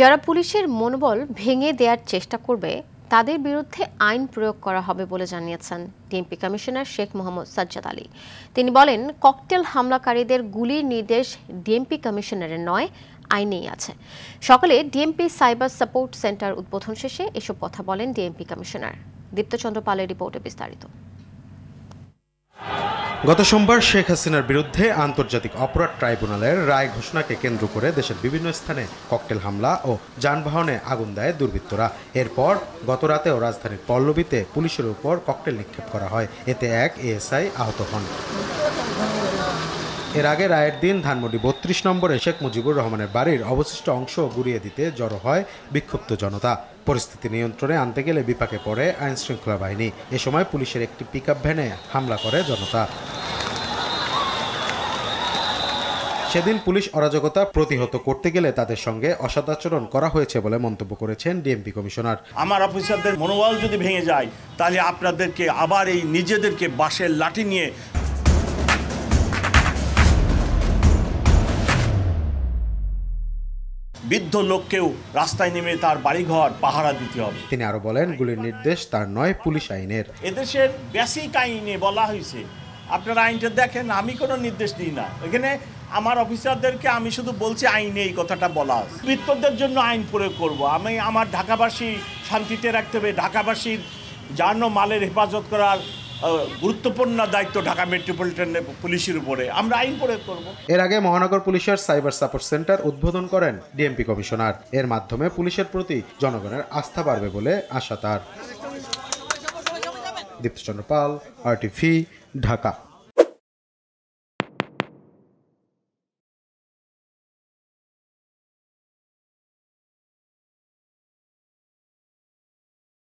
যারা পুলিশের মনোবল ভেঙে দেওয়ার চেষ্টা করবে তাদের বিরুদ্ধে আইন প্রয়োগ করা হবে বলে জানিয়েছেন ডিএমপি কমিশনার শেখ মোহাম্মদ সাজ্জাদ আলী। তিনি বলেন, ককটেল হামলাকারীদের গুলির নির্দেশ ডিএমপি কমিশনারের নয়, আইনেই আছে। সকালে ডিএমপি সাইবার সাপোর্ট সেন্টার উদ্বোধন শেষে এসব কথা বলেন ডিএমপি কমিশনার। দীপ্তচন্দ্র পালের রিপোর্টে বিস্তারিত। গত সোমবার শেখ হাসিনার বিরুদ্ধে আন্তর্জাতিক অপরাধ ট্রাইব্যুনালের রায় ঘোষণাকে কেন্দ্র করে দেশের বিভিন্ন স্থানে ককটেল হামলা ও যানবাহনে আগুন দেয় দুর্বৃত্তরা। এরপর গত রাতেও রাজধানীর পল্লবীতে পুলিশের উপর ককটেল নিক্ষেপ করা হয়। এতে এক এএসআই আহত হন। এর আগে রায়ের দিন ধানমন্ডি ৩২ নম্বরে শেখ মুজিবুর রহমানের বাড়ির অবশিষ্ট অংশ গুঁড়িয়ে দিতে জড়ো হয় বিক্ষুব্ধ জনতা। পরিস্থিতি নিয়ন্ত্রণে আনতে গেলে বিপাকে পড়ে আইনশৃঙ্খলা বাহিনী। এ সময় পুলিশের একটি পিকআপ ভ্যানে হামলা করে জনতা। সেদিন পুলিশ অরাজকতা প্রতিহত করতে গেলে তাদের সঙ্গে অসদাচরণ করা হয়েছে বলে মন্তব্য করেছেন ডিএমপি কমিশনার। আমার অফিসারদের মনোবল যদি ভেঙে যায় তাহলে আপনাদেরকে আবার এই নিজেদেরকে বাঁশের লাঠি নিয়ে বৃদ্ধ লোককেও রাস্তায় নেমে তার বাড়িঘর পাহারা দিতে হবে। তিনি আরো বলেন, গুলির নির্দেশ তার নয়, পুলিশ আইনের। এদেশের বেসিক আইনে বলা হয়েছে, আপনারা আইনটা দেখেন, আমি কোনো নির্দেশ দিই না। এখানে আমার অফিসারদেরকে আমি শুধু বলছি আইনে এই কথাটা বলা আছে। বৃত্তদের জন্য আইন প্রয়োগ করব। আমি আমার ঢাকাবাসী শান্তিতে রাখতে হবে। ঢাকাবাসীর জান ও মালের হেফাজত করার গুরুত্বপূর্ণ দায়িত্ব ঢাকা মেট্রোপলিটন পুলিশের উপরে। আমরা আইন প্রয়োগ করব। এর আগে মহানগর পুলিশের সাইবার সাপোর্ট সেন্টার উদ্বোধন করেন ডিএমপি কমিশনার। এর মাধ্যমে পুলিশের প্রতি জনগণের আস্থা বাড়বে বলে আশা তার। দীপ্তচন্দ্র পাল, RTV, ঢাকা।